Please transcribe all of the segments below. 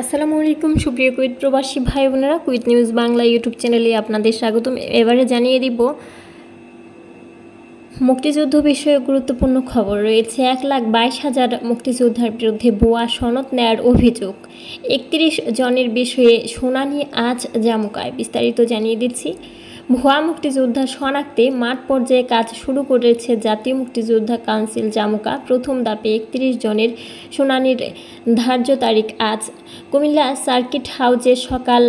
আসসালামু আলাইকুম সুপ্রিয় কুয়েত প্রবাসী ভাই বোনেরা, কুয়েত নিউজ বাংলা ইউটিউব চ্যানেলে আপনাদের স্বাগতম। এবারে জানিয়ে দিব মুক্তিযুদ্ধ বিষয়ে গুরুত্বপূর্ণ খবর রয়েছে। 1,22,000 মুক্তিযোদ্ধার বিরুদ্ধে ভুয়া সনদ নেয়ার অভিযোগ, 31 জনের বিষয়ে শুনানি আজ জামুকায়। বিস্তারিত জানিয়ে দিচ্ছি। ভুয়া মুক্তিযোদ্ধা শনাক্তে মাঠ পর্যায়ে কাজ শুরু করেছে জাতীয় মুক্তিযোদ্ধা কাউন্সিল জামুকা। প্রথম ধাপে 31 জনের শুনানির ধার্য তারিখ আজ। কুমিল্লা সার্কিট হাউসে সকাল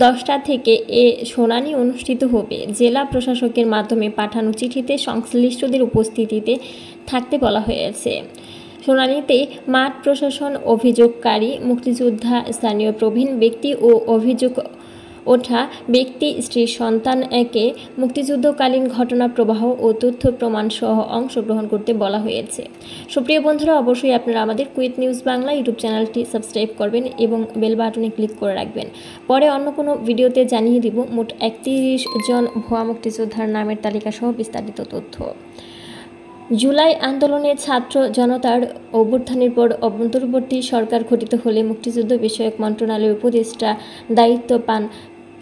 10টা থেকে এ শুনানি অনুষ্ঠিত হবে। জেলা প্রশাসকের মাধ্যমে পাঠানো চিঠিতে সংশ্লিষ্টদের উপস্থিতিতে থাকতে বলা হয়েছে। শুনানিতে মাঠ প্রশাসন, অভিযোগকারী মুক্তিযোদ্ধা, স্থানীয় প্রবীণ ব্যক্তি ও অভিযোগ ওঠা ব্যক্তি, স্ত্রী, সন্তানকে মুক্তিযুদ্ধকালীন ঘটনা প্রবাহ ও তথ্য প্রমাণ সহ অংশগ্রহণ করতে বলা হয়েছে। সুপ্রিয় বন্ধুরা, অবশ্যই আপনারা আমাদের কুয়েত নিউজ বাংলা ইউটিউব চ্যানেলটি সাবস্ক্রাইব করবেন এবং বেল বাটনে ক্লিক করে রাখবেন। পরে অন্য কোনো ভিডিওতে জানিয়ে দিব মোট 31 জন ভুয়া মুক্তিযোদ্ধার নামের তালিকা সহ বিস্তারিত তথ্য। জুলাই আন্দোলনে ছাত্র জনতার অভ্যুত্থানের পর অন্তর্বর্তী সরকার গঠিত হলে মুক্তিযুদ্ধ বিষয়ক মন্ত্রণালয়ের উপদেষ্টা দায়িত্ব পান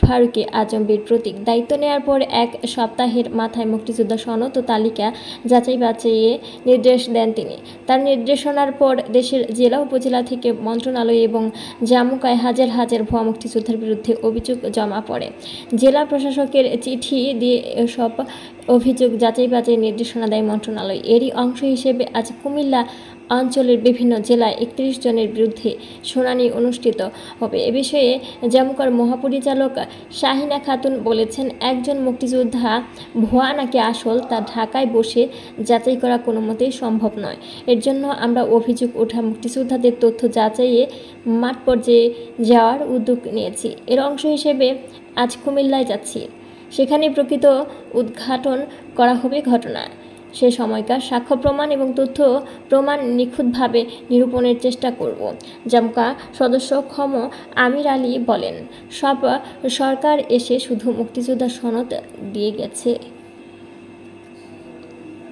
ফারুকী আজম বীর প্রতীক। দায়িত্ব নেওয়ার পর এক সপ্তাহের মাথায় মুক্তিযোদ্ধা সনদ ও তালিকা যাচাই বাছাইয়ে নির্দেশ দেন তিনি। তার নির্দেশনার পর দেশের জেলা উপজেলা থেকে মন্ত্রণালয় এবং জামুকায় হাজার হাজার ভুয়া মুক্তিযোদ্ধার বিরুদ্ধে অভিযোগ জমা পড়ে। জেলা প্রশাসকের চিঠি দিয়ে সব অভিযোগ যাচাই বাছাইয়ের নির্দেশনা দেয় মন্ত্রণালয়। এরই অংশ হিসেবে আজ কুমিল্লা অঞ্চলের বিভিন্ন জেলায় 31 জনের বিরুদ্ধে শুনানি অনুষ্ঠিত হবে। এ বিষয়ে জামুকার মহাপরিচালক শাহিনা খাতুন বলেছেন, একজন মুক্তিযোদ্ধা ভুয়া নাকি আসল তা ঢাকায় বসে যাচাই করা কোনো মতেই সম্ভব নয়। এর জন্য আমরা অভিযোগ ওঠা মুক্তিযোদ্ধাদের তথ্য যাচাইয়ে মাঠ পর্যায়ে যাওয়ার উদ্যোগ নিয়েছি। এর অংশ হিসেবে আজ কুমিল্লায় যাচ্ছি। সেখানে প্রকৃত উদ্ঘাটন করা হবে ঘটনা। সে সময়কার সাক্ষ্য প্রমাণ এবং তথ্য প্রমাণ নিখুঁতভাবে নিরূপণের চেষ্টা করব। জামকা সদস্য ক্ষম আমির আলী বলেন, সব সরকার এসে শুধু মুক্তিযোদ্ধা সনদ দিয়ে গেছে।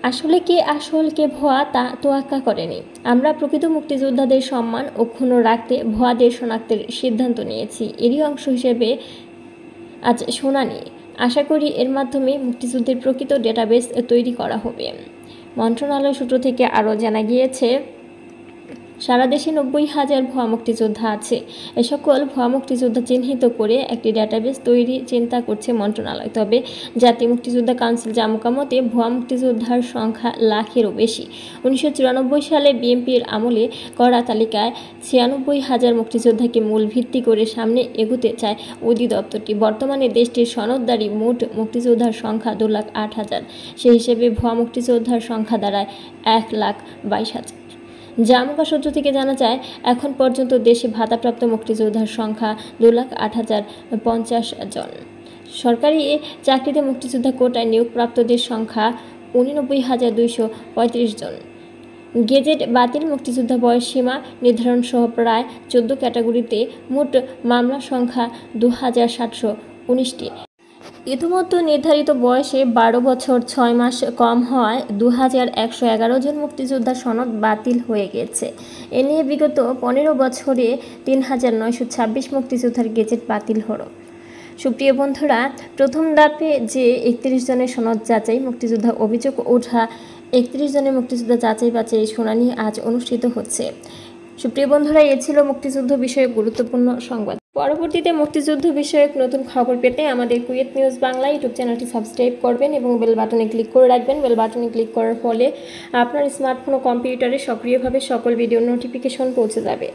আসলে কে আসল কে ভুয়া তা তোয়াক্কা করেনি। আমরা প্রকৃত মুক্তিযোদ্ধাদের সম্মান অক্ষুণ্ণ রাখতে ভুয়াদের শনাক্তের সিদ্ধান্ত নিয়েছি। এরই অংশ হিসেবে আজ শুনানি। আশা করি এর মাধ্যমে মুক্তিযুদ্ধের প্রকৃত ডেটাবেস তৈরি করা হবে। মন্ত্রণালয় সূত্র থেকে আরও জানা গিয়েছে, সারা দেশে 90,000 ভুয়া মুক্তিযোদ্ধা আছে। এ সকল ভুয়া মুক্তিযোদ্ধা চিহ্নিত করে একটি ডেটাবেস তৈরি চিন্তা করছে মন্ত্রণালয়। তবে জাতীয় মুক্তিযোদ্ধা কাউন্সিল জামুকা মতে ভুয়া মুক্তিযোদ্ধার সংখ্যা লাখেরও বেশি। 1994 সালে বিএনপির আমলে করা তালিকায় 96,000 মুক্তিযোদ্ধাকে মূল ভিত্তি করে সামনে এগুতে চায় অধিদপ্তরটি। বর্তমানে দেশটির সনদদারি মোট মুক্তিযোদ্ধার সংখ্যা 2,08,000। সেই হিসেবে ভুয়া মুক্তিযোদ্ধার সংখ্যা দাঁড়ায় 1,22,000। জামুকা সূত্র থেকে জানা যায়, এখন পর্যন্ত দেশে ভাতাপ্রাপ্ত মুক্তিযোদ্ধার সংখ্যা 2,08,050 জন। সরকারি চাকরিতে মুক্তিযোদ্ধা কোটায় নিয়োগপ্রাপ্তদের সংখ্যা 89,235 জন। গেজেট বাতিল, মুক্তিযোদ্ধা বয়স সীমা নির্ধারণ সহ প্রায় 14 ক্যাটাগরিতে মোট মামলা সংখ্যা 2,719টি। ইতিমধ্যে নির্ধারিত বয়সে 12 বছর 6 মাস কম হওয়ায় 2,111 জন মুক্তিযোদ্ধা সনদ বাতিল হয়ে গেছে। এ নিয়ে বিগত 15 বছরে 3,926 মুক্তিযোদ্ধার গেজেট বাতিল হলো। সুপ্রিয় বন্ধুরা, প্রথম ধাপে যে 31 জনের সনদ যাচাই, মুক্তিযোদ্ধা অভিযোগ ওঠা 31 জনের মুক্তিযোদ্ধা যাচাই বাছাই শুনানি আজ অনুষ্ঠিত হচ্ছে। সুপ্রিয় বন্ধুরা, এ ছিল মুক্তিযুদ্ধ বিষয়ক গুরুত্বপূর্ণ সংবাদ। পরবর্তীতে মুক্তিযুদ্ধ বিষয়ক নতুন খবর পেতে আমাদের কুয়েত নিউজ বাংলা ইউটিউব চ্যানেলটি সাবস্ক্রাইব করবেন এবং বেল বাটনে ক্লিক করে রাখবেন। বেল বাটনে ক্লিক করার ফলে আপনার স্মার্টফোন ও কম্পিউটারে সক্রিয়ভাবে সকল ভিডিও নোটিফিকেশন পৌঁছে যাবে।